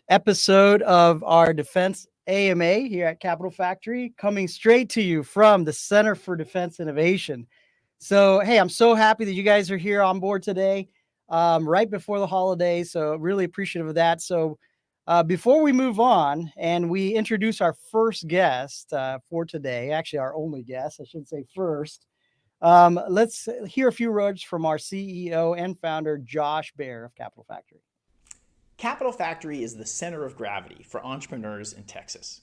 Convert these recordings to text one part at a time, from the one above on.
Episode of our Defense AMA here at Capital Factory, coming straight to you from the Center for Defense Innovation. So, hey, I'm so happy that you guys are here on board today, right before the holidays. So, really appreciative of that. So, before we move on and we introduce our first guest for today, actually our only guest, I should say first, let's hear a few words from our CEO and founder, Josh Baer of Capital Factory. Capital Factory is the center of gravity for entrepreneurs in Texas.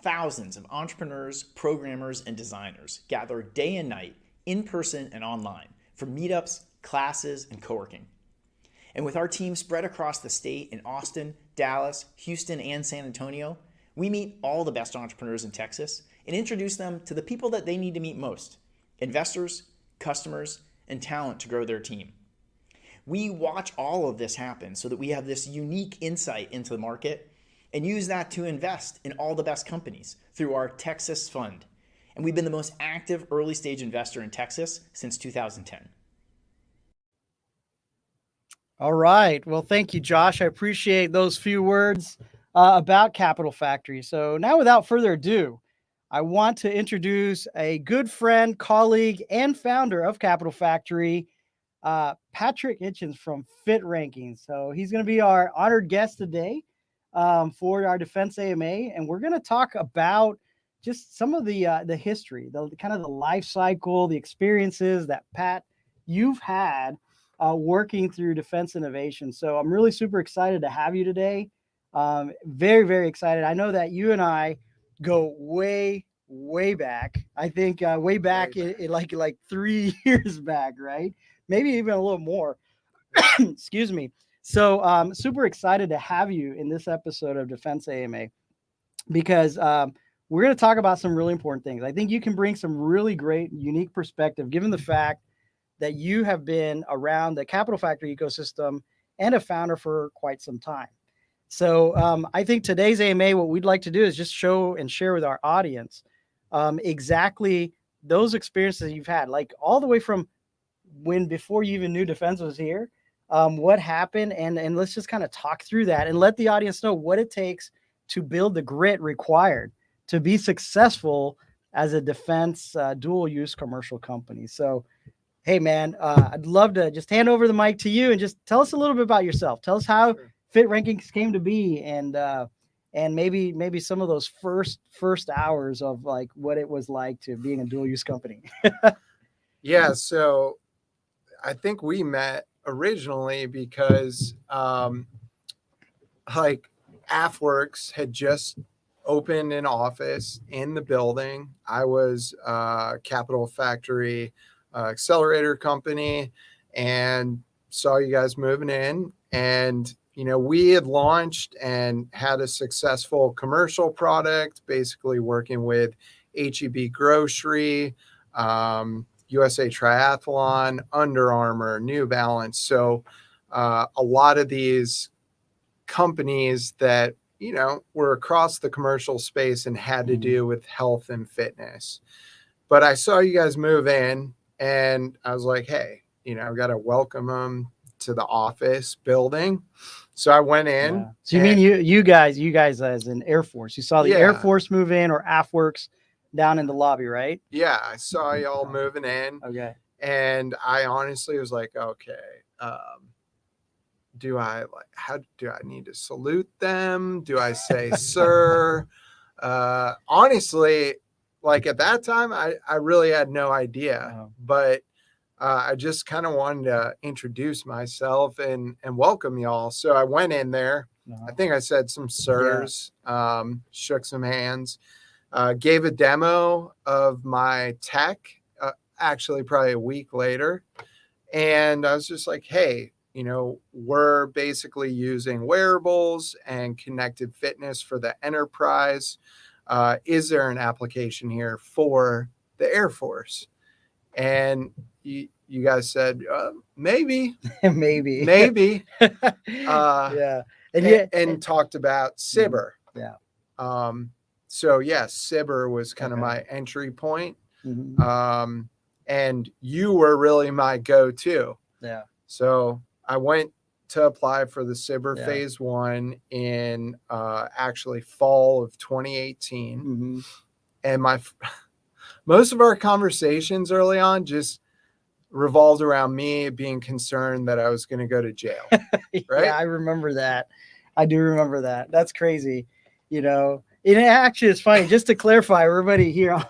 Thousands of entrepreneurs, programmers, and designers gather day and night, in person and online, for meetups, classes, and coworking. And with our team spread across the state in Austin, Dallas, Houston, and San Antonio, we meet all the best entrepreneurs in Texas and introduce them to the people that they need to meet most: investors, customers, and talent to grow their team. We watch all of this happen so that we have this unique insight into the market and use that to invest in all the best companies through our Texas Fund. And we've been the most active early stage investor in Texas since 2010. All right. Well, thank you, Josh. I appreciate those few words about Capital Factory. So now, without further ado, I want to introduce a good friend, colleague, and founder of Capital Factory, Patrick Hitchens from Fit Rankings. So he's going to be our honored guest today for our Defense AMA, and we're going to talk about just some of the history, the kind of the life cycle, the experiences that Pat you've had working through defense innovation. So I'm really super excited to have you today. Very, very excited. I know that you and I go way back. I think way back. In like 3 years back, right? Maybe even a little more. Excuse me. So super excited to have you in this episode of Defense AMA, because we're going to talk about some really important things. I think you can bring some really great, unique perspective, given the fact that you have been around the Capital Factory ecosystem and a founder for quite some time. So I think today's AMA, what we'd like to do is just show and share with our audience exactly those experiences you've had, like all the way from before you even knew defense was here, what happened, and let's just kind of talk through that and let the audience know what it takes to build the grit required to be successful as a defense dual use commercial company. So, hey man, I'd love to just hand over the mic to you and just tell us a little bit about yourself. Tell us how Fit Rankings came to be, and maybe some of those first hours of like what it was like to being a dual use company. Yeah, so I think we met originally because like AFWorks had just opened an office in the building. I was Capital Factory accelerator company and saw you guys moving in, and we had launched and had a successful commercial product, basically working with HEB Grocery, USA Triathlon, Under Armour, New Balance. So a lot of these companies that, were across the commercial space and had to do with health and fitness. But I saw you guys move in and I was like, hey, I've got to welcome them to the office building. So I went in. Yeah. So you mean you guys as an Air Force, you saw the Air Force move in, or AFWorks down in the lobby, right? Yeah, I saw y'all moving in. Okay. And I honestly was like, okay, how do I need to salute them? Do I say sir? Honestly, like at that time, I really had no idea, but I just kind of wanted to introduce myself and welcome y'all. So I went in there. I think I said some sirs, shook some hands, gave a demo of my tech, actually probably a week later. And I was just like, hey, we're basically using wearables and connected fitness for the enterprise. Is there an application here for the Air Force? And you guys said, maybe, maybe. Yeah. and talked about Cyber. Yeah. So yes, Cyber was kind of Okay. my entry point. Mhm. And you were really my go-to. Yeah. So I went to apply for the Cyber Yeah. phase 1 in actually fall of 2018. Mhm. And most of our conversations early on just revolved around me being concerned that I was going to go to jail. Right? Yeah, I remember that. I do remember that. That's crazy. It actually is funny. Just to clarify, everybody here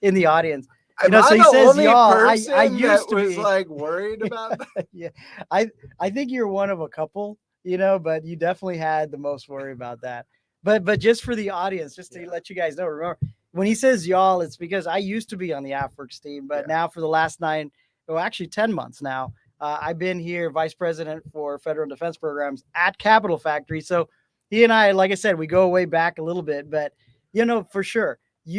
in the audience, Am I so he the says only y'all. person I that used to was be. like worried about that? Yeah, I think you're one of a couple, but you definitely had the most worry about that. But just for the audience, just to let you guys know, remember when he says y'all, it's because I used to be on the AFWorks team, but now for the last 10 months now, I've been here vice president for federal defense programs at Capital Factory. So he and I, like I said, we go way back a little bit, but for sure,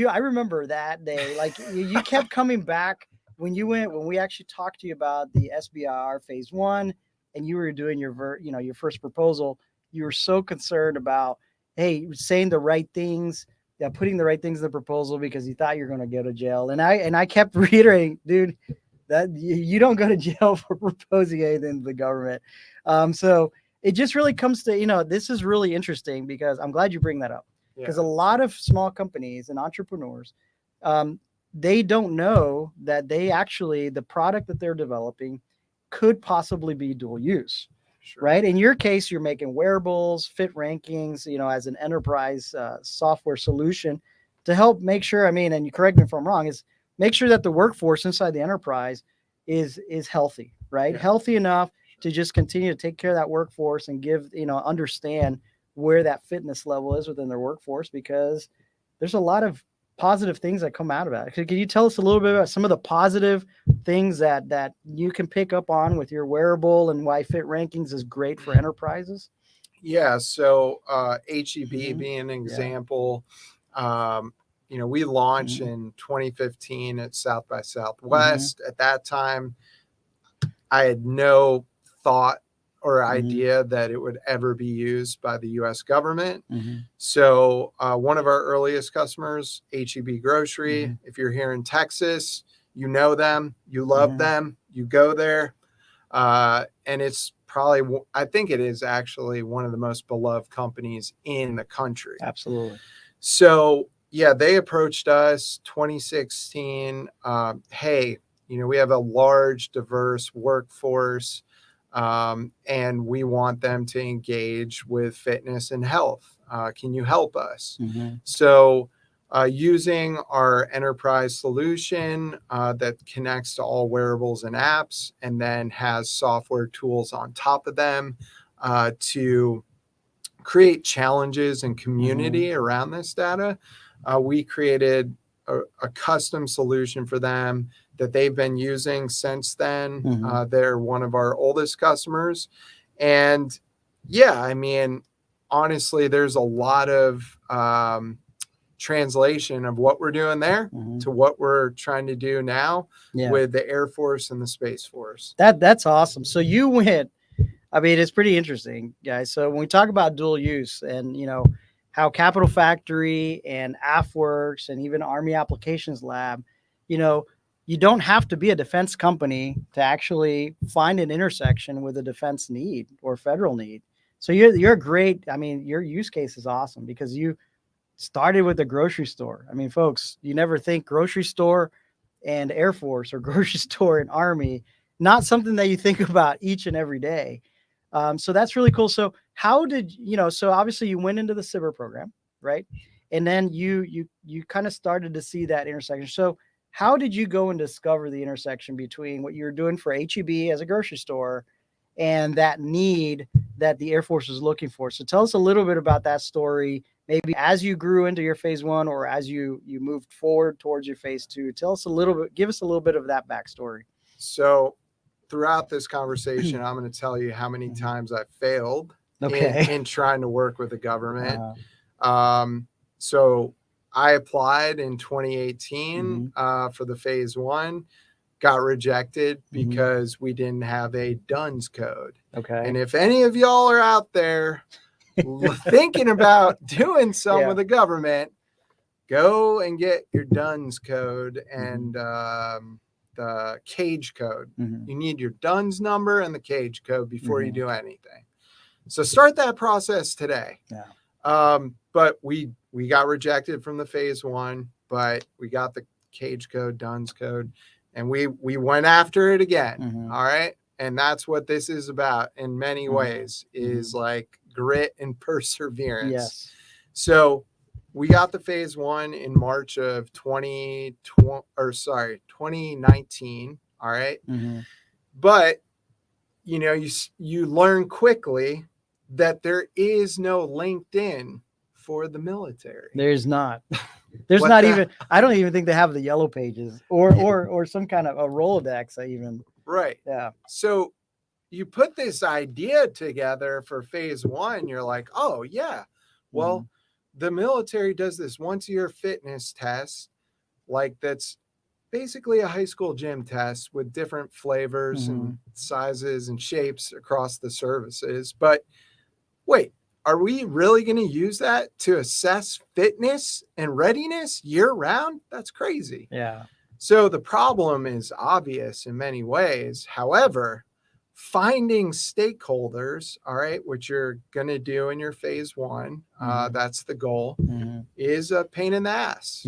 I remember that day. Like you kept coming back when we actually talked to you about the SBIR phase 1 and you were doing your first proposal. You were so concerned about, hey, saying the right things, putting the right things in the proposal because you thought you're going to go to jail. And I kept reiterating, dude, that you don't go to jail for proposing anything to the government. So it just really comes to, this is really interesting because I'm glad you bring that up, because a lot of small companies and entrepreneurs, they don't know that the product that they're developing could possibly be dual use. Sure. Right. In your case, you're making wearables, fit rankings, as an enterprise software solution to help make sure, and you correct me if I'm wrong, is make sure that the workforce inside the enterprise is healthy, right? Yeah. Healthy enough to just continue to take care of that workforce and understand where that fitness level is within their workforce, because there's a lot of positive things that come out of that. Can you tell us a little bit about some of the positive things that you can pick up on with your wearable and why fit rankings is great for enterprises? Yeah. So HEB being an example, we launched in 2015 at South by Southwest. At that time, I had no thought or idea that it would ever be used by the U.S. government. So one of our earliest customers, HEB Grocery, if you're here in Texas, you know them, you love them, you go there. And it's probably, I think it is actually one of the most beloved companies in the country. Absolutely. So they approached us 2016. Hey, we have a large, diverse workforce, and we want them to engage with fitness and health. Can you help us? So using our enterprise solution that connects to all wearables and apps and then has software tools on top of them to create challenges and community around this data, we created a custom solution for them that they've been using since then. They're one of our oldest customers. And honestly, there's a lot of translation of what we're doing there to what we're trying to do now with the Air Force and the Space Force. That's awesome. So you went, it's pretty interesting, guys. So when we talk about dual use and, how Capital Factory and AFWorks and even Army Applications Lab, you don't have to be a defense company to actually find an intersection with a defense need or federal need. So you're great. Your use case is awesome because you started with a grocery store. Folks, you never think grocery store and Air Force or grocery store and Army, not something that you think about each and every day. So that's really cool. So how did, so obviously you went into the CIBER program, right? And then you kind of started to see that intersection. So how did you go and discover the intersection between what you were doing for HEB as a grocery store and that need that the Air Force was looking for? So tell us a little bit about that story, maybe as you grew into your phase 1 or as you moved forward towards your phase 2. Tell us a little bit, give us a little bit of that backstory. So throughout this conversation, I'm going to tell you how many times I failed in trying to work with the government. So I applied in 2018 for the phase 1, got rejected because we didn't have a DUNS code. And if any of y'all are out there thinking about doing some Yeah. with the government, go and get your DUNS code and the cage code. Mhm. You need your DUNS number and the cage code before you Mhm. do anything. So start that process today. Yeah. But we got rejected from the phase one, but we got the cage code, DUNS code, and we went after it again. Mhm. All right. And that's what this is about in many ways, is like grit and perseverance. Yes. So we got the phase one in March of 2019. All right. Mhm. But you learn quickly that there is no LinkedIn for the military. There's not. There's What not the- even. I don't even think they have the yellow pages or some kind of a Rolodex. I even. Right. Yeah. So you put this idea together for phase one. You're like, oh yeah, well, the military does this once a year fitness test, like that's basically a high school gym test with different flavors and sizes and shapes across the services. But wait, are we really going to use that to assess fitness and readiness year round? That's crazy. Yeah. So the problem is obvious in many ways. However, finding stakeholders, all right, which you're going to do in your phase one, that's the goal, is a pain in the ass.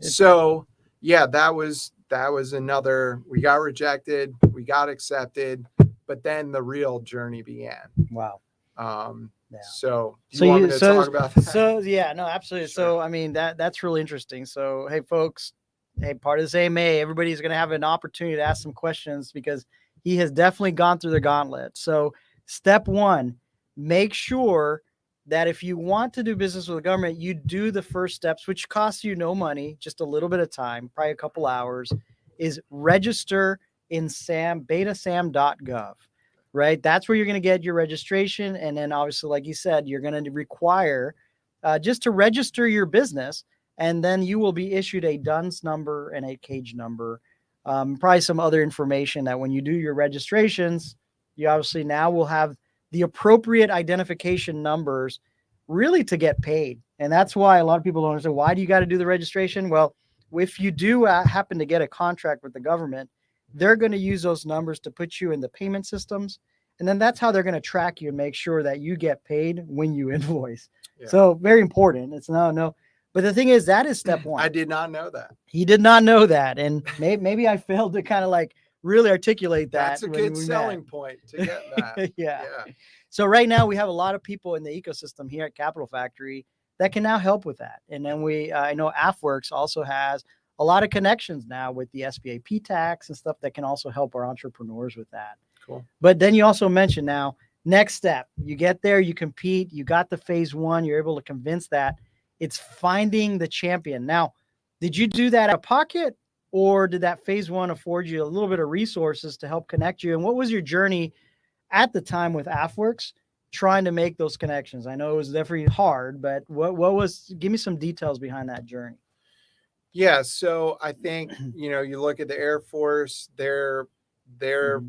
So yeah, that was another, we got rejected, we got accepted, but then the real journey began. Wow. Yeah. So do you want me to talk about that? So yeah, no, absolutely. Sure. So I mean that's really interesting. So hey folks, hey, part of this AMA, everybody's gonna have an opportunity to ask some questions because he has definitely gone through the gauntlet. So step one, make sure that if you want to do business with the government, you do the first steps, which costs you no money, just a little bit of time, probably a couple hours, is register in betasam.gov. Right. That's where you're going to get your registration. And then obviously, like you said, you're going to require just to register your business. And then you will be issued a DUNS number and a cage number, probably some other information that when you do your registrations, you obviously now will have the appropriate identification numbers really to get paid. And that's why a lot of people don't understand, why do you got to do the registration? Well, if you do happen to get a contract with the government, they're going to use those numbers to put you in the payment systems. And then that's how they're going to track you and make sure that you get paid when you invoice. Yeah. So very important. It's no. But the thing is, that is step one. I did not know that. He did not know that. And maybe I failed to kind of like really articulate that. That's a good selling point to get that. Yeah. So right now we have a lot of people in the ecosystem here at Capital Factory that can now help with that. And then I know AFWorks also has a lot of connections now with the SBA P-Tax and stuff that can also help our entrepreneurs with that. Cool. But then you also mentioned now, next step, you get there, you compete, you got the phase one, you're able to convince that. It's finding the champion. Now, did you do that out of pocket, or did that phase one afford you a little bit of resources to help connect you? And what was your journey at the time with AFWorks trying to make those connections? I know it was definitely hard, but give me some details behind that journey. Yeah. So I think, you look at the Air Force, they're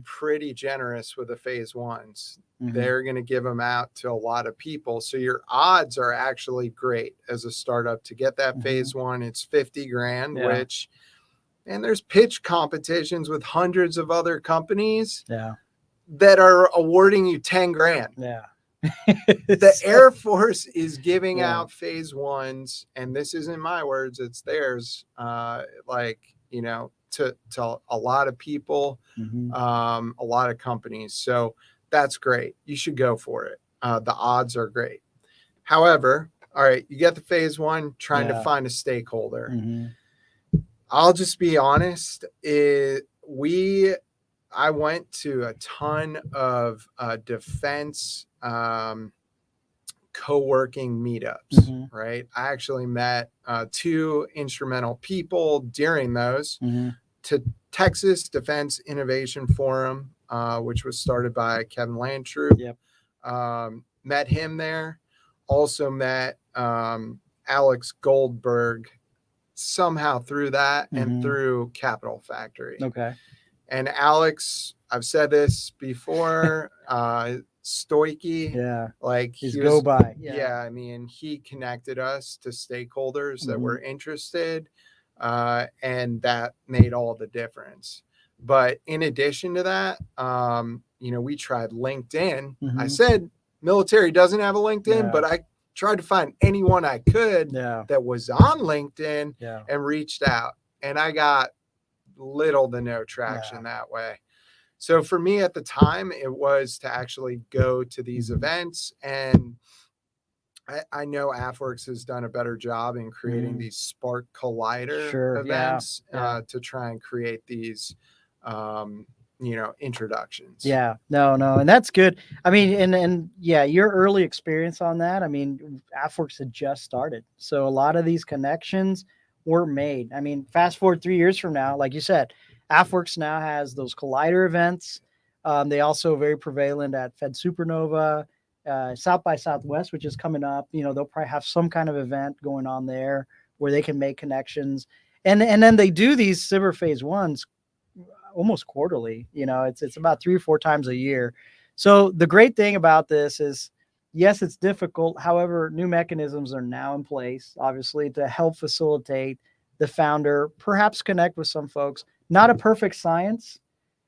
pretty generous with the phase ones. They're going to give them out to a lot of people. So your odds are actually great as a startup to get that phase one. It's 50 grand, and there's pitch competitions with hundreds of other companies that are awarding you 10 grand. Yeah. The Air Force is giving out phase ones, and this isn't my words, it's theirs. To a lot of people, a lot of companies. So that's great. You should go for it. The odds are great. However, all right, you get the phase one, trying to find a stakeholder. I'll just be honest. I went to a ton of defense coworking meetups, right? I actually met two instrumental people during those. To Texas Defense Innovation Forum, which was started by Kevin Landtroop. Met him there. Also met Alex Goldberg somehow through that and through Capital Factory. Okay. And Alex, I've said this before, Stoiky. Yeah. Like He's he go was, by. yeah. I mean, he connected us to stakeholders that Mhm. were interested, and that made all the difference. But in addition to that, we tried LinkedIn. I Mhm. said military doesn't have a LinkedIn, Yeah. but I tried to find anyone I could Yeah. that was on LinkedIn Yeah. and reached out. And I got little to no traction that way. So for me at the time, it was to actually go to these events. And I know AFWorks has done a better job in creating these Spark Collider Sure. Yeah. events to try and create these, introductions. Yeah, no, and that's good. I mean, and yeah, your early experience on that. I mean, AFWorks had just started, so a lot of these connections were made. I mean, fast forward 3 years from now, like you said, AFWorks now has those collider events. They also very prevalent at Fed Supernova, South by Southwest, which is coming up. They'll probably have some kind of event going on there where they can make connections, and then they do these Cyber Phase Ones almost quarterly. It's about 3 or 4 times a year. So the great thing about this is, yes, it's difficult. However, new mechanisms are now in place, obviously, to help facilitate the founder, perhaps connect with some folks. Not a perfect science.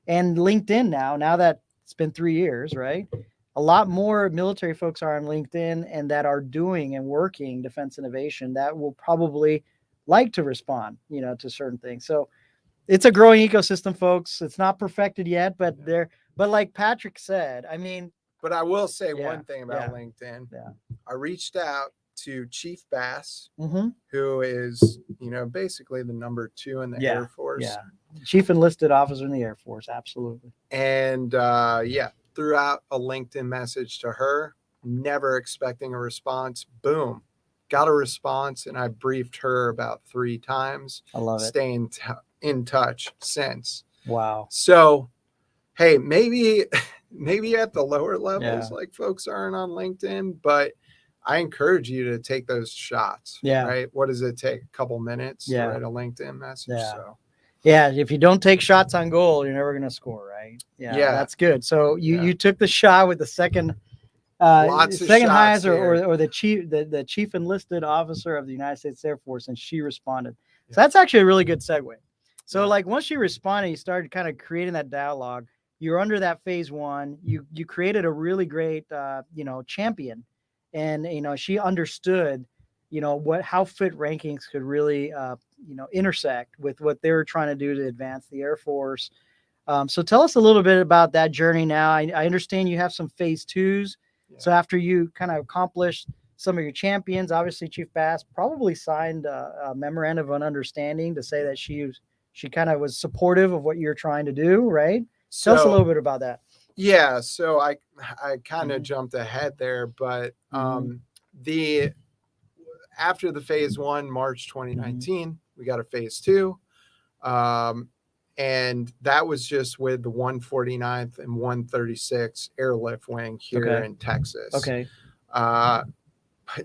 And LinkedIn now that it's been 3 years, right? A lot more military folks are on LinkedIn and that are doing and working defense innovation that will probably like to respond, to certain things. So it's a growing ecosystem, folks. It's not perfected yet, but like Patrick said, I mean, but I will say Yeah, one thing about yeah, LinkedIn. yeah. I reached out to Chief Bass, Mm-hmm. who is, basically the number 2 in the Air Force. Yeah. Chief enlisted officer in the Air Force. Absolutely. And threw out a LinkedIn message to her, never expecting a response. Boom, got a response. And I briefed her about 3 times. I love it. Staying in touch since. Wow. So, hey, maybe at the lower levels, like folks aren't on LinkedIn, but I encourage you to take those shots. Yeah. Right. What does it take? A couple minutes to write a LinkedIn message. Yeah. So. Yeah, if you don't take shots on goal, you're never going to score, right? Yeah, that's good. So you took the shot with the second highest or the chief enlisted officer of the United States Air Force, and she responded. So that's actually a really good segue. So like once she responded, you started kind of creating that dialogue. You're under that phase 1. You created a really great champion, and she understood how fit rankings could really intersect with what they were trying to do to advance the Air Force. So tell us a little bit about that journey now. I understand you have some phase 2s. Yeah. So after you kind of accomplished some of your champions, obviously Chief Bass probably signed a memorandum of understanding to say that she kind of was supportive of what you're trying to do, right? Tell us a little bit about that. Yeah. So I kind of jumped ahead there, but after the phase 1, March 2019, we got a phase 2. And that was just with the 149th and 136th Airlift Wing here in Texas. Okay.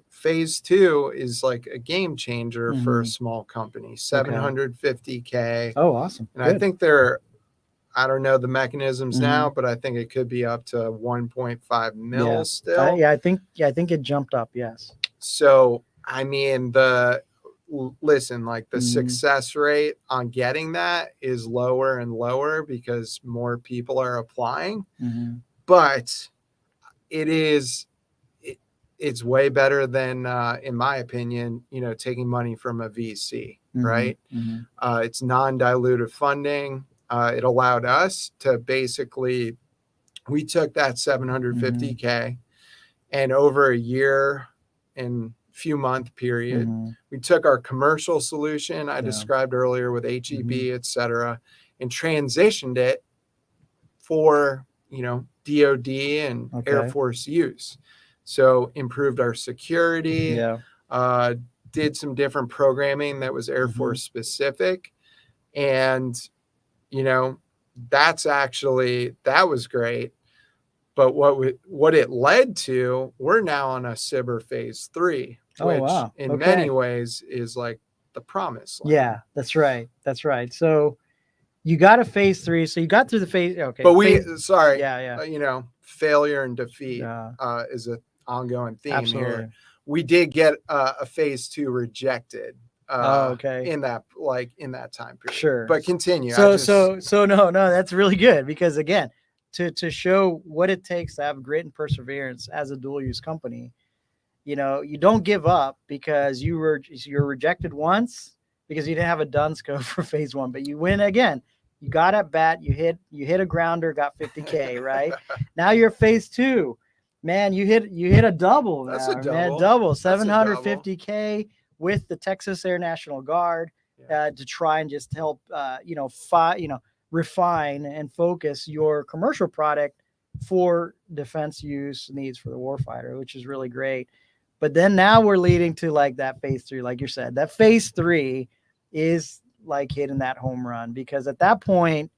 Phase 2 is like a game changer for a small company, $750K. Oh, awesome. And I think I don't know the mechanisms now, but I think it could be up to 1.5 mil still. I think it jumped up. Yes. So, I mean, the success rate on getting that is lower and lower because more people are applying, but it's way better than, in my opinion, taking money from a VC, right? It's non-dilutive funding. It allowed us to basically, we took that 750K and over a year and few month period, we took our commercial solution I described earlier with HEB, et cetera, and transitioned it for, DOD and Air Force use. So improved our security, did some different programming that was Air Force specific. And, that was great. But what it led to, we're now on a SBIR phase 3, which in many ways is like the promise land. Yeah, that's right. So you got a phase 3. So you got through the phase. Okay. But failure and defeat Yeah, is an ongoing theme absolutely. here. We did get a phase 2 rejected Oh, okay. in that time period. Sure. But continue. So no, that's really good because again, to show what it takes to have grit and perseverance as a dual use company, you don't give up because you're rejected once because you didn't have a done scope for phase 1, but you win again. You got at bat, you hit a grounder, got 50K, right? Now you're phase 2. Man, you hit a double now, That's a double. man, double, That's a double. 750K with the Texas Air National Guard to try and just help refine and focus your commercial product for defense use needs for the warfighter, which is really great. But then now we're leading to like that phase 3, like you said, that phase 3 is like hitting that home run, because at that point,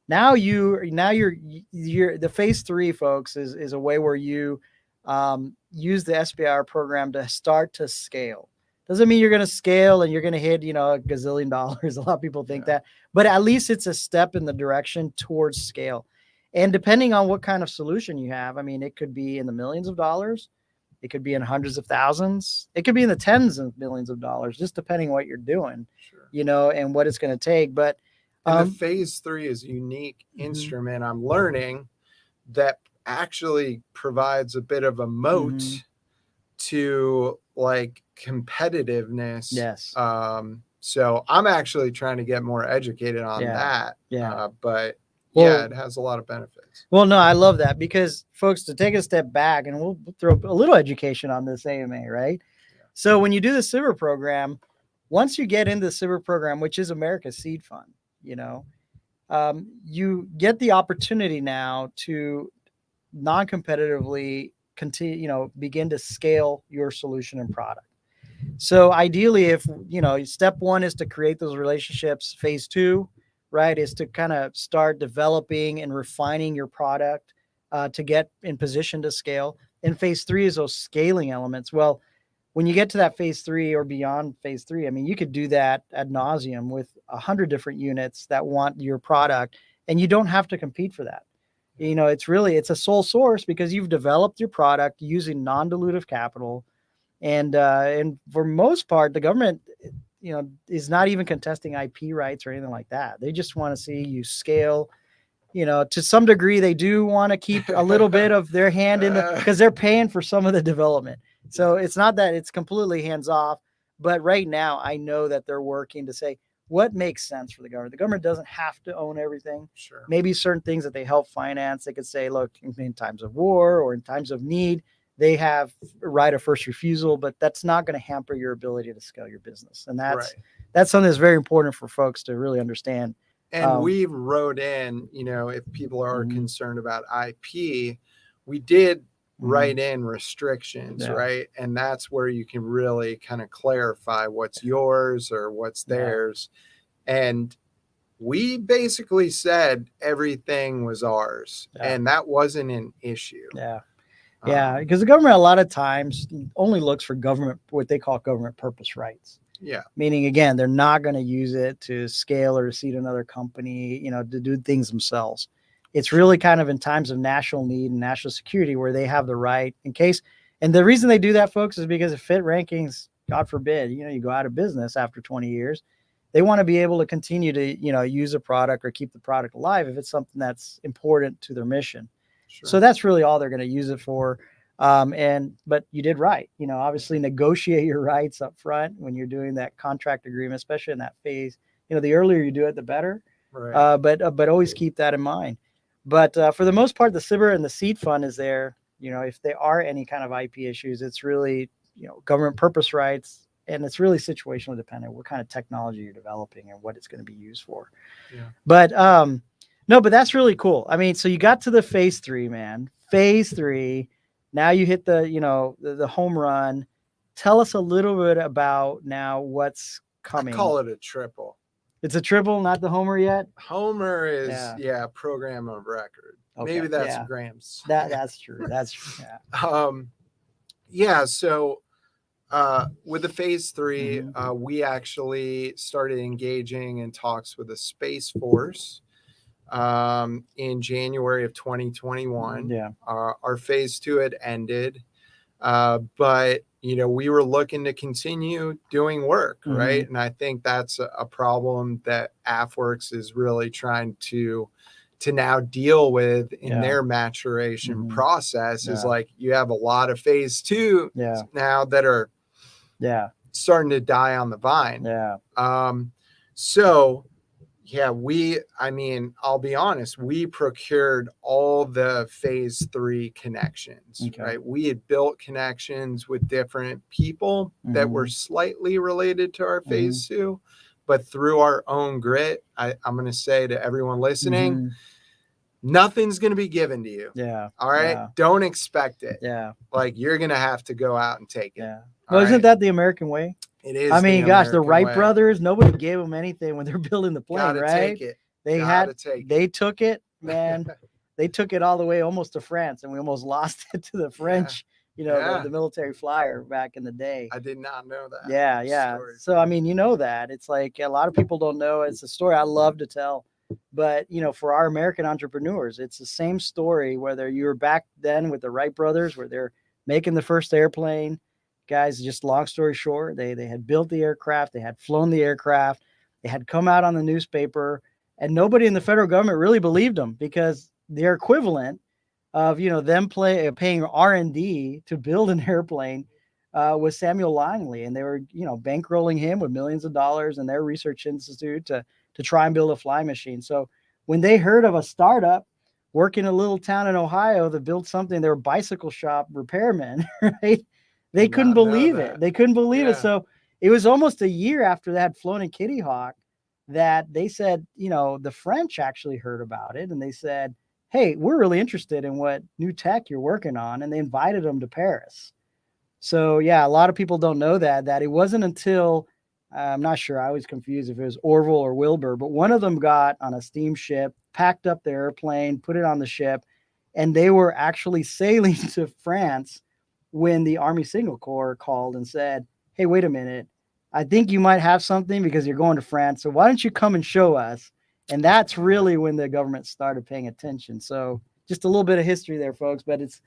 now you're the phase 3, folks, is a way where you use the SBIR program to start to scale. Doesn't mean you're going to scale and you're going to hit, a gazillion dollars. A lot of people think that, but at least it's a step in the direction towards scale. And depending on what kind of solution you have, I mean, it could be in the millions of dollars. It could be in hundreds of thousands. It could be in the tens of millions of dollars, just depending what you're doing, and what it's going to take. But the phase 3 is a unique instrument. I'm learning that actually provides a bit of a moat to like competitiveness. Yes. So I'm actually trying to get more educated on that. But it has a lot of benefits. Well, no, I love that, because folks, to take a step back, and we'll throw a little education on this AMA, right? So when you do the SBIR program, once you get into the SBIR program, which is America's seed fund, you get the opportunity now to non-competitively continue, begin to scale your solution and product. So ideally, if, step 1 is to create those relationships, phase 2, right, is to kind of start developing and refining your product to get in position to scale. And phase 3 is those scaling elements. Well, when you get to that phase 3 or beyond phase 3, I mean, you could do that ad nauseum with 100 different units that want your product, and you don't have to compete for that. It's a sole source because you've developed your product using non-dilutive capital. And for most part, the government, is not even contesting IP rights or anything like that. They just want to see you scale. To some degree, they do want to keep a little bit of their hand in because they're paying for some of the development. So it's not that it's completely hands off, but right now I know that they're working to say what makes sense for the government. The government doesn't have to own everything. Sure. Maybe certain things that they help finance, they could say, look, in times of war or in times of need, they have a right of first refusal, but that's not going to hamper your ability to scale your business. And that's something that's very important for folks to really understand. And we wrote in, if people are concerned about IP, we did write in restrictions, right? And that's where you can really kind of clarify what's yours or what's theirs. And we basically said everything was ours, and that wasn't an issue. Yeah, because the government a lot of times only looks for what they call government purpose rights. Yeah. Meaning, again, they're not going to use it to scale or to seed another company, to do things themselves. It's really kind of in times of national need and national security where they have the right in case. And the reason they do that, folks, is because if FIT rankings, God forbid, you go out of business after 20 years, they want to be able to continue to, use a product or keep the product alive if it's something that's important to their mission. Sure. So that's really all they're going to use it for. But you did right, obviously negotiate your rights up front when you're doing that contract agreement, especially in that phase. The earlier you do it, the better. Right. But always keep that in mind. But for the most part, the SBIR and the seed fund is there. If there are any kind of IP issues, it's really government purpose rights, and it's really situational dependent what kind of technology you're developing and what it's going to be used for. Yeah. But no, but that's really cool. I mean, so you got to the phase 3, man. Phase 3. Now you hit the home run. Tell us a little bit about now what's coming. I call it a triple. It's a triple, not the homer yet? Homer is, program of record. Okay. Maybe that's Graham's. That's true. That's true. Yeah. So with the phase 3, we actually started engaging in talks with the Space Force in January of 2021. Yeah. Our phase 2 had ended, but we were looking to continue doing work, right? And I think that's a problem that AFWorks is really trying to now deal with in their maturation process. Is like you have a lot of phase 2 now that are starting to die on the vine. So yeah, I'll be honest, we procured all the phase 3 connections, right? We had built connections with different people that were slightly related to our phase 2, but through our own grit. I'm going to say to everyone listening, nothing's going to be given to you. All right. Don't expect it. Like you're going to have to go out and take it. Well, isn't that the American way? It is. I mean, gosh, the Wright way. brothers, nobody gave them anything when they're building the plane, Gotta right? Take it. They took it, man. They took it all the way almost to France, and we almost lost it to the French, the military flyer back in the day. I did not know that. Yeah. So, I mean, that. It's like a lot of people don't know. It's a story I love to tell. But, for our American entrepreneurs, it's the same story, whether you were back then with the Wright brothers, where they're making the first airplane. Guys, just long story short, they had built the aircraft, they had flown the aircraft, they had come out on the newspaper, and nobody in the federal government really believed them, because their equivalent of them paying R&D to build an airplane was Samuel Langley, and they were bankrolling him with millions of dollars in their research institute to try and build a flying machine. So when they heard of a startup working in a little town in Ohio that built something, they were bicycle shop repairmen, right? They couldn't believe it. They couldn't believe it. So it was almost a year after they had flown in Kitty Hawk that they said, the French actually heard about it, and they said, hey, we're really interested in what new tech you're working on. And they invited them to Paris. So yeah, a lot of people don't know that it wasn't until, I'm not sure, I was confused if it was Orville or Wilbur, but one of them got on a steamship, packed up their airplane, put it on the ship, and they were actually sailing to France when the Army Signal Corps called and said, hey, wait a minute, I think you might have something because you're going to France. So why don't you come and show us? And that's really when the government started paying attention. So just a little bit of history there, folks. But it's,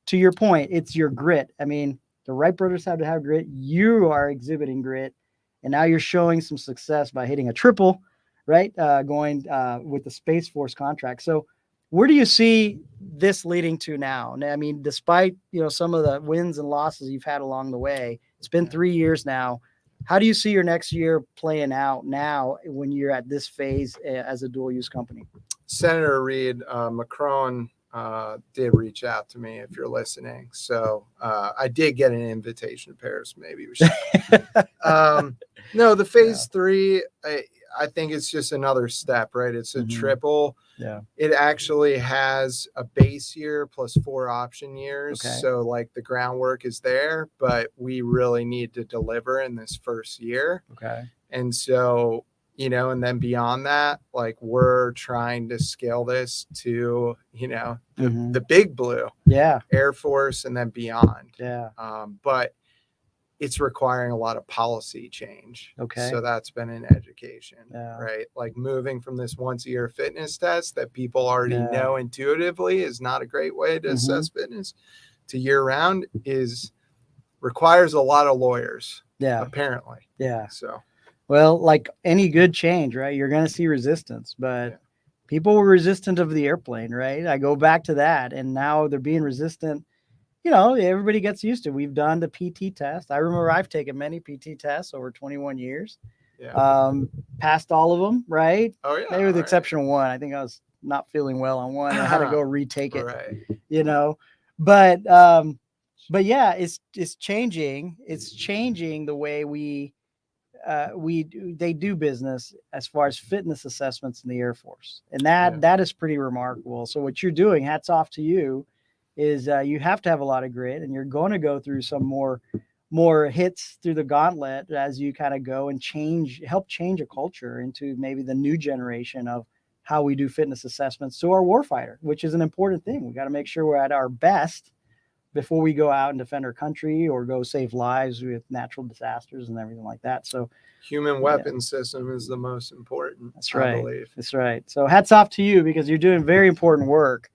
to your point, it's your grit. I mean, the Wright brothers have to have grit. You are exhibiting grit. And now you're showing some success by hitting a triple, right? Going with the Space Force contract. So where do you see this leading to now? I mean, despite, some of the wins and losses you've had along the way, it's been 3 years now. How do you see your next year playing out now when you're at this phase as a dual use company? Senator Reid, Macron did reach out to me, if you're listening. So I did get an invitation to Paris. Maybe we should. No, the phase 3, I think it's just another step, right? It's a triple. Yeah. It actually has a base year plus 4 option years. Okay. So like the groundwork is there, but we really need to deliver in this first year. Okay. And so, and then beyond that, like we're trying to scale this to, the big blue. Yeah. Air Force and then beyond. Yeah. But it's requiring a lot of policy change. Okay. So that's been in education, right? Like moving from this once a year fitness test that people already know intuitively is not a great way to assess fitness, to year round requires a lot of lawyers. Yeah. Apparently. Yeah. So, well, like any good change, right? You're going to see resistance, but people were resistant of the airplane, right? I go back to that, and now they're being resistant. Everybody gets used to it. We've done the PT test. I remember I've taken many PT tests over 21 years. Yeah. Passed all of them, right? Oh, yeah. Maybe with the exception of one. I think I was not feeling well on one. I had to go retake it, right. But yeah, it's changing. It's changing the way they do business as far as fitness assessments in the Air Force. And that is pretty remarkable. So what you're doing, hats off to you, is you have to have a lot of grit, and you're going to go through some more hits through the gauntlet as you kind of go and help change a culture into maybe the new generation of how we do fitness assessments to our warfighter, which is an important thing. We got to make sure we're at our best before we go out and defend our country or go save lives with natural disasters and everything like that. So human weapon system is the most important. That's I right. believe. That's right. So hats off to you because you're doing very important work.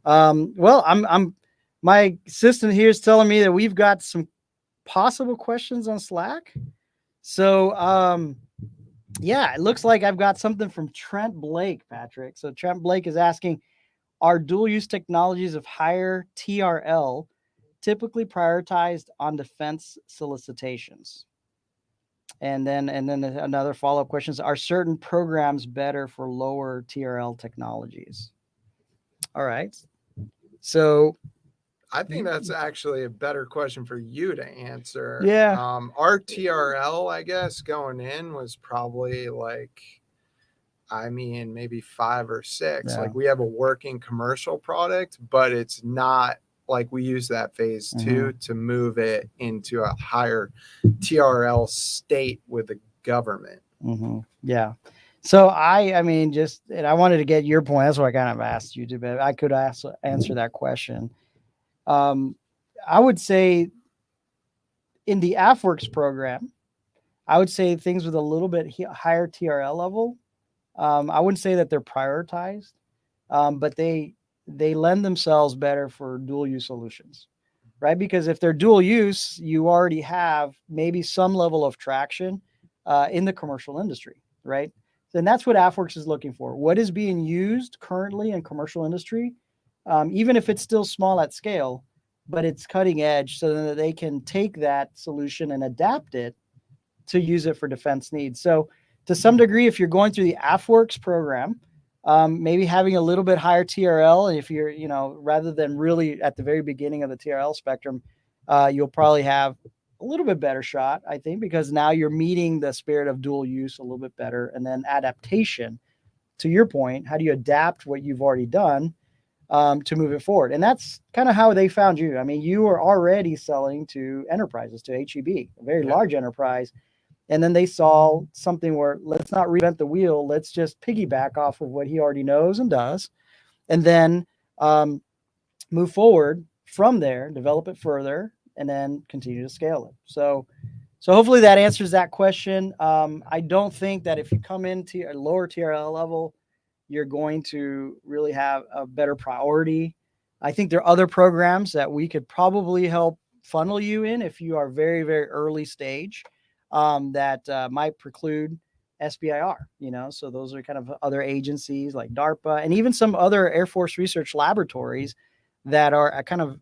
Well, my assistant here is telling me that we've got some possible questions on Slack. So, yeah, it looks like I've got something from Trent Blake, Patrick. So Trent Blake is asking, are dual use technologies of higher TRL typically prioritized on defense solicitations? And then another follow-up question is, are certain programs better for lower TRL technologies? All right. So I think that's actually a better question for you to answer. Yeah. Our TRL, I guess, going in was probably like, I mean, maybe 5 or 6. Yeah. Like we have a working commercial product, but it's not like we use that phase 2 to move it into a higher TRL state with the government. Yeah. So I mean, and I wanted to get your point. That's why I kind of asked you to, but I could answer that question. I would say in the AFWorks program, I would say things with a little bit higher TRL level. I wouldn't say that they're prioritized, but they lend themselves better for dual use solutions, right? Because if they're dual use, you already have maybe some level of traction in the commercial industry, right? And that's what AFWorks is looking for. What is being used currently in commercial industry, even if it's still small at scale, but it's cutting edge so that they can take that solution and adapt it to use it for defense needs. So to some degree, if you're going through the AFWorks program, maybe having a little bit higher TRL, and if you're, rather than really at the very beginning of the TRL spectrum, you'll probably have a little bit better shot, I think, because now you're meeting the spirit of dual use a little bit better. And then adaptation, to your point, how do you adapt what you've already done to move it forward? And that's kind of how they found you. I mean, you were already selling to enterprises, to HEB, a very large enterprise. And then they saw something where let's not reinvent the wheel. Let's just piggyback off of what he already knows and does. And then move forward from there, develop it further, and then continue to scale it. So hopefully that answers that question. I don't think that if you come into a lower TRL level, you're going to really have a better priority. I think there are other programs that we could probably help funnel you in if you are very, very early stage that might preclude SBIR, so those are kind of other agencies like DARPA and even some other Air Force research laboratories that are kind of,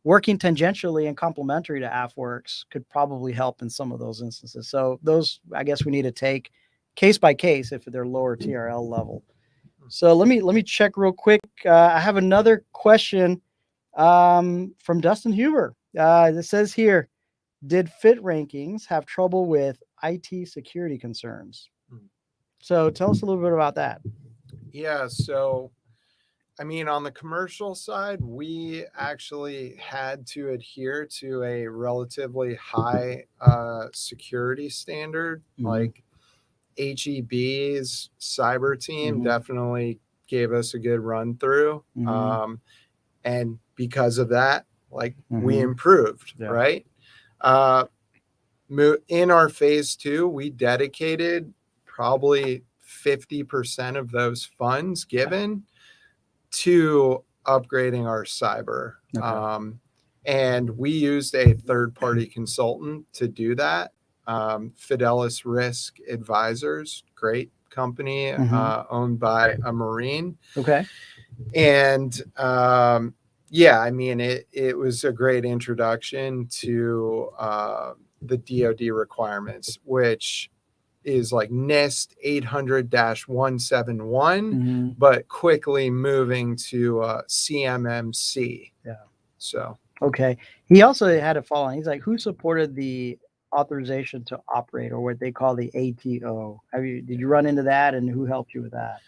working tangentially and complementary to AFWorks could probably help in some of those instances. So those, I guess we need to take case by case if they're lower TRL level. So let me check real quick. I have another question from Dustin Huber. It says here, did Fit Rankings have trouble with IT security concerns? So tell us a little bit about that. Yeah. So, I mean, on the commercial side, we actually had to adhere to a relatively high security standard. Like HEB's cyber team definitely gave us a good run through. And because of that, we improved, right? In our phase 2, we dedicated probably 50% of those funds given to upgrading our cyber. And we used a third-party consultant to do that. Fidelis Risk Advisors, great company, owned by a Marine. Okay. And yeah, I mean, it was a great introduction to the DoD requirements, which is like NIST 800-171, but quickly moving to CMMC. Yeah. So. Okay. He also had a follow-on. He's like, who supported the authorization to operate, or what they call the ATO? Did you run into that, and who helped you with that?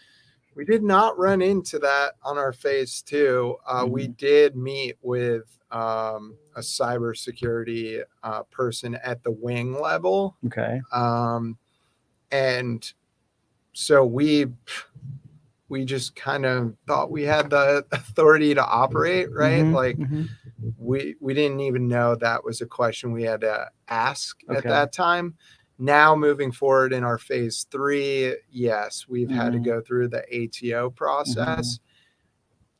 We did not run into that on our phase 2. We did meet with a cybersecurity person at the wing level. Okay. And so we just kind of thought we had the authority to operate, right? we didn't even know that was a question we had to ask at Okay. that time. Now moving forward in our phase 3, yes, we've had to Mhm. go through the ATO process,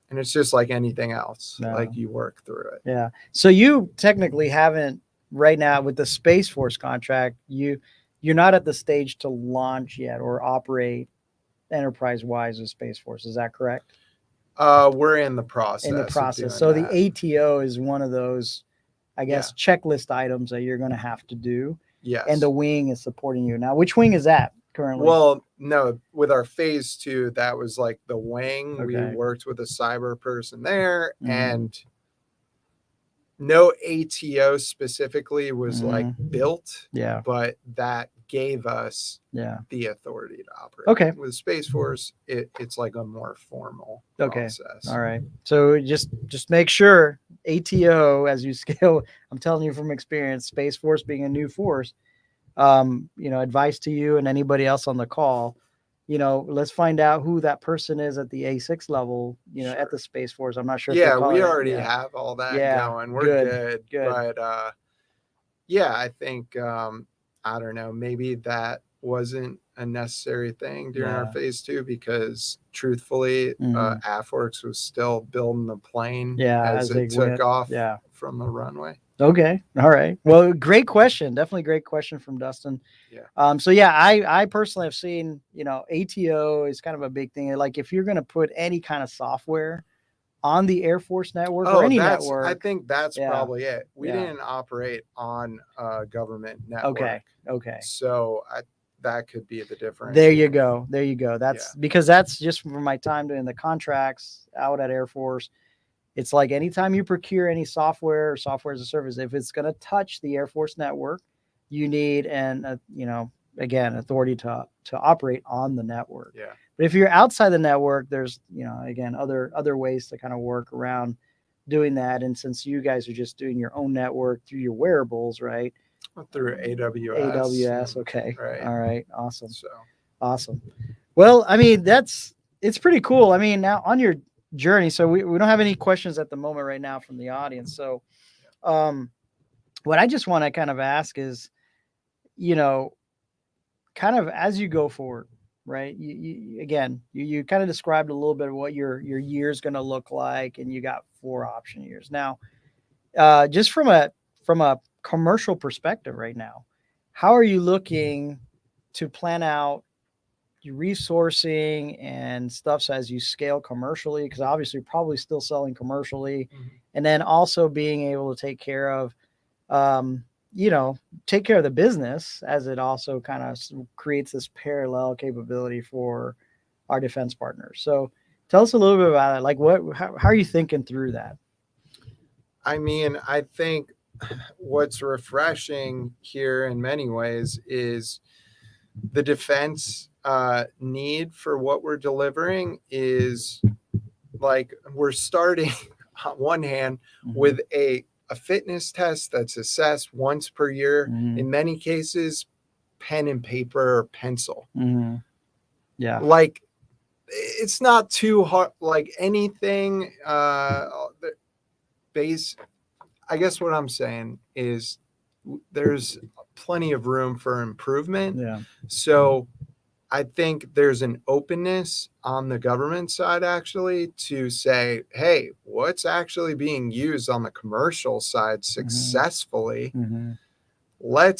and it's just like anything else. No. Like you work through it. Yeah. So you technically haven't right now with the Space Force contract, you're not at the stage to launch yet or operate enterprise-wise with Space Force. Is that correct? We're in the process. In the of process. doing So that. the ATO is one of those, I guess, checklist items that you're going to have to do. Yes. And the wing is supporting you. Now, which wing is that currently? Well, no, with our phase 2, that was like the wing. We Okay. worked with a cyber person there, Mhm. and no ATO specifically was like built, Yeah. but that gave us Yeah. the authority to operate. Okay. With Space Force, it's like a more formal Okay. process. All right. So just make sure ATO as you scale. I'm telling you from experience, Space Force being a new force. Advice to you and anybody else on the call. Let's find out who that person is at the A6 level. Sure. At the Space Force. I'm not sure. If they Yeah, call we it, already yeah. have all that Yeah, going. We're good. good. But yeah, I think I don't know, maybe that wasn't a necessary thing during our Yeah. phase 2 because truthfully, AFWorks was still building the plane as it took off from the runway. Okay. All right. Well, great question. Definitely great question from Dustin. Yeah. So yeah, I personally have seen, ATO is kind of a big thing. Like if you're going to put any kind of software on the Air Force network or any network. I think that's probably it. We Yeah. didn't operate on a government network. Okay. So that could be the difference. There you go. That's because that's just from my time doing the contracts out at Air Force. It's like anytime you procure any software or software as a service, if it's going to touch the Air Force network, you need again, authority to operate on the network. Yeah. But if you're outside the network, there's, again, other ways to kind of work around doing that. And since you guys are just doing your own network through your wearables, right? Through AWS. AWS. Okay. Right. All right. Awesome. So awesome. Well, I mean, it's pretty cool. I mean, now on your journey, so we don't have any questions at the moment right now from the audience. So what I just want to kind of ask is, kind of as you go forward, right? You kind of described a little bit of what your year is going to look like, and you got 4 option years. Now, just from a commercial perspective right now, how are you looking to plan out your resourcing and stuff as you scale commercially? Because obviously you're probably still selling commercially, and then also being able to take care of take care of the business as it also kind of creates this parallel capability for our defense partners. So tell us a little bit about it. Like how are you thinking through that? I mean, I think what's refreshing here in many ways is the defense need for what we're delivering is like we're starting on one hand with a fitness test that's assessed once per year. In many cases, pen and paper or pencil. Yeah. Like it's not too hard, like anything base. I guess what I'm saying is there's plenty of room for improvement. Yeah. So I think there's an openness on the government side actually to say, hey, what's actually being used on the commercial side successfully? We're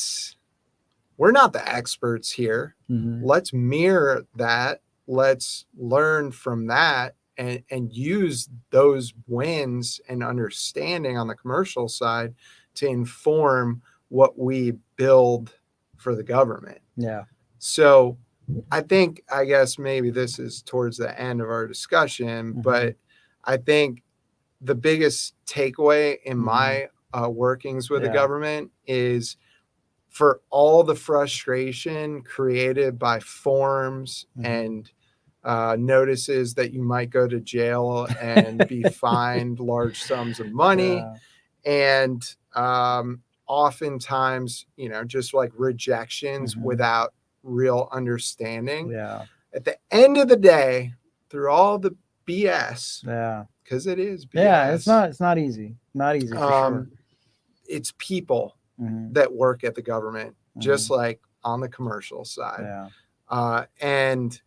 not the experts here. Let's mirror that. Let's learn from that and use those wins and understanding on the commercial side to inform what we build for the government. Yeah. So I guess maybe this is towards the end of our discussion, but I think the biggest takeaway in my workings with the government is for all the frustration created by forms and notices that you might go to jail and be fined large sums of money. And oftentimes, just like rejections without real understanding. Yeah. At the end of the day, through all the BS, because it is BS. Yeah, it's not easy. Not easy for sure. It's people Mhm. that work at the government, just like on the commercial side. Yeah. And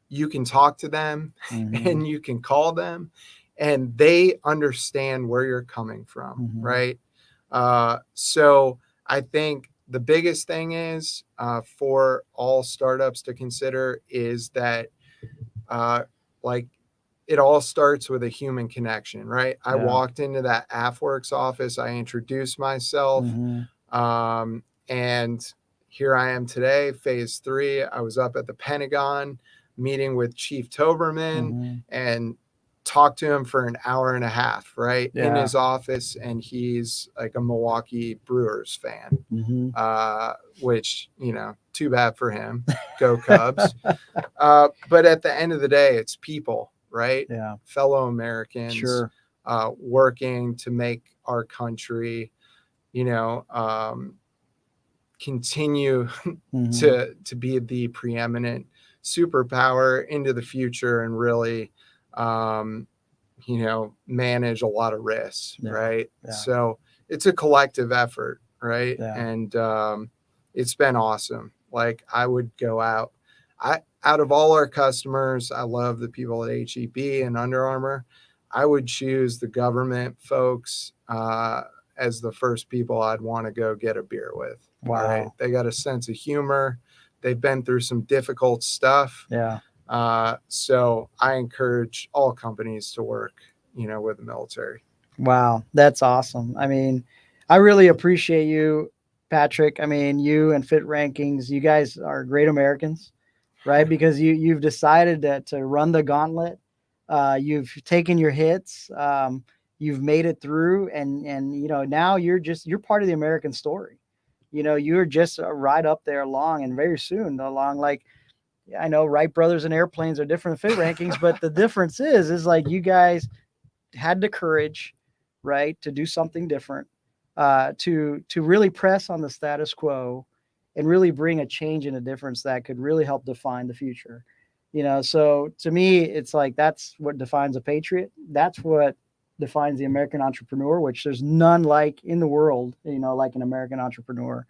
you can talk to them Mhm. and you can call them and they understand where you're coming from, Mhm. right? So I think the biggest thing is for all startups to consider is that like it all starts with a human connection, right? I Yeah. walked into that AFWorks office, I introduced myself, Mhm. and here I am today, phase 3. I was up at the Pentagon meeting with Chief Toberman Mhm. and talked to him for an hour and a half, right? In Yeah. his office, and he's like a Milwaukee Brewers fan, Mhm. which, you know, too bad for him. Go Cubs. But at the end of the day, it's people, right? Yeah. Fellow Americans Sure. working to make our country, you know, continue Mhm. to be the preeminent superpower into the future and really, you know, manage a lot of risks, Yeah. right? Yeah. So it's a collective effort, right? Yeah. And it's been awesome. Like I would go out. Out of all our customers, I love the people at HEB and Under Armour. I would choose the government folks as the first people I'd want to go get a beer with. Wow. Right? They got a sense of humor. They've been through some difficult stuff. Yeah. So I encourage all companies to work, you know, with the military. Wow, that's awesome. I mean, I really appreciate you, Patrick. I mean, you and Fit Rankings, you guys are great Americans, right? Because you've decided to run the gauntlet. You've taken your hits. You've made it through, and you know now you're part of the American story. You know, you're just right up there along, and very soon along. Like I know Wright brothers and airplanes are different than Fit Rankings, but the difference is like you guys had the courage, right, to do something different, to really press on the status quo, and really bring a change and a difference that could really help define the future. You know, so to me, it's like that's what defines a patriot. That's what defines the American entrepreneur, which there's none like in the world. You know, like an American entrepreneur.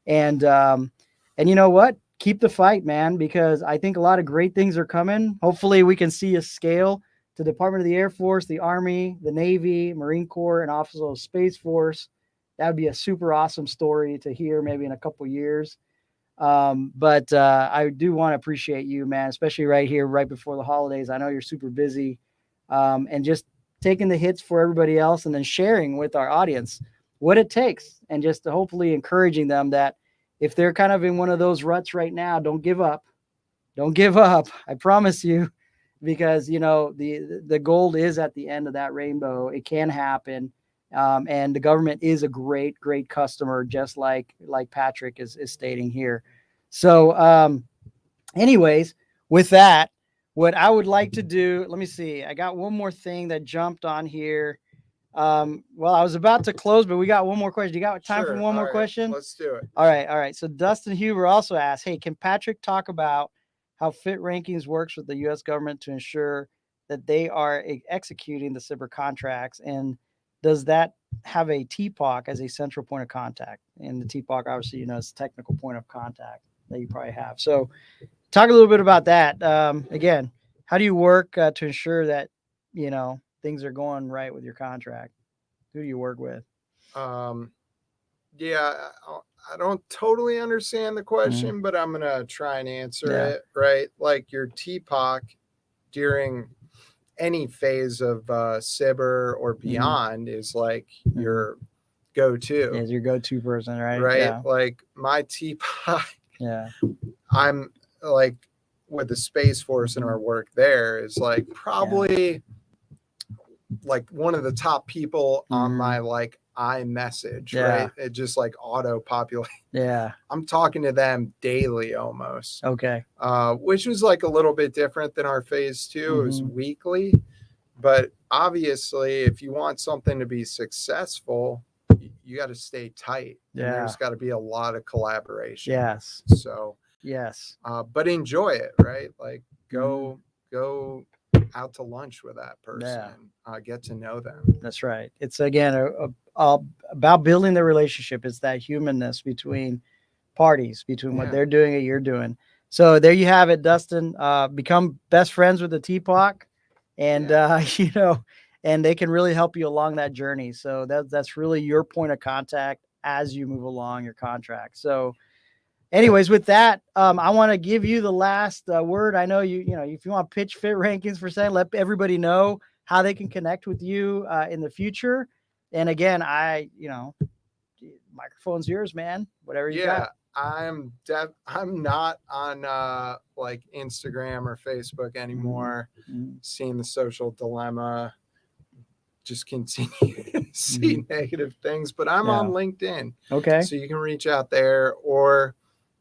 And you know what? Keep the fight, man, because I think a lot of great things are coming. Hopefully, we can see a scale to the Department of the Air Force, the Army, the Navy, Marine Corps, and also Space Force. That would be a super awesome story to hear maybe in a couple years. But I do want to appreciate you, man, especially right here, right before the holidays. I know you're super busy, and just taking the hits for everybody else and then sharing with our audience what it takes, and just hopefully encouraging them that if they're kind of in one of those ruts right now, don't give up. Don't give up. I promise you, because you know the gold is at the end of that rainbow. It can happen, and the government is a great customer, just like Patrick is stating here. So, anyways, with that, what I would like to do, let me see. I got one more thing that jumped on here. Well, I was about to close, but we got one more question. You got time for Sure. one more All right, question? let's do it. All right, all right. So Dustin Huber also asked, "Hey, can Patrick talk about how Fit Rankings works with the U.S. government to ensure that they are executing the cyber contracts, and does that have a TPOC as a central point of contact?" And the TPOC, obviously, you know, is technical point of contact that you probably have. So, talk a little bit about that. Again, how do you work to ensure that you know things are going right with your contract? Who do you work with? Um, yeah, I don't totally understand the question, but I'm gonna try and answer Yeah. it. Right, like your TPOC during any phase of cyber or beyond is like your go-to. Is your go-to person, right? Right, Yeah. like my TPOC. Yeah. I'm like with the Space Force and our work there is like probably like one of the top people on my like iMessage, right? It just like auto populate. Yeah. I'm talking to them daily almost, Okay. which was like a little bit different than our phase 2. It was weekly, but obviously, if you want something to be successful, you got to stay tight. And there's got to be a lot of collaboration. Yes. So Yes. but enjoy it, right? Like go out to lunch with that person, get to know them. That's right. It's again about building the relationship. It's that humanness between parties, between what they're doing and you're doing. So there you have it, Dustin. Become best friends with the TPOC, and you know, and they can really help you along that journey. So that's really your point of contact as you move along your contract. So anyways, with that, I want to give you the last word. I know you know, if you want to pitch Fit Rankings for a second, let everybody know how they can connect with you in the future. And again, you know, microphone's yours, man. Whatever you got. I'm not on like Instagram or Facebook anymore. Seeing the social dilemma, just continue to see negative things, but I'm on LinkedIn. Okay. So you can reach out there, or,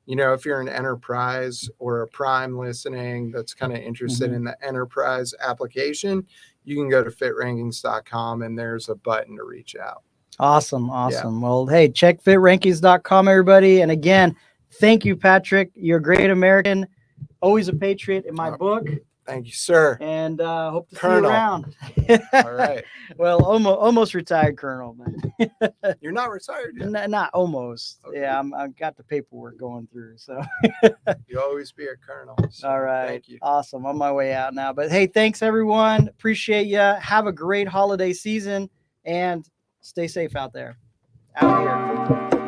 you know, if you're an enterprise or a prime listening that's kind of interested in the enterprise application, you can go to fitrankings.com and there's a button to reach out. Awesome. Well, hey, check fitrankings.com, everybody. And again, thank you, Patrick. You're a great American, always a patriot in my book. Thank you, sir. And hope to Colonel. see you around. All right. Well, almost retired Colonel. But you're not retired yet. Not almost. Okay. Yeah, I've got the paperwork going through. So you'll always be a colonel. So all right. Thank you. Awesome. On my way out now. But hey, thanks everyone. Appreciate you. Have a great holiday season and stay safe out there. Out here.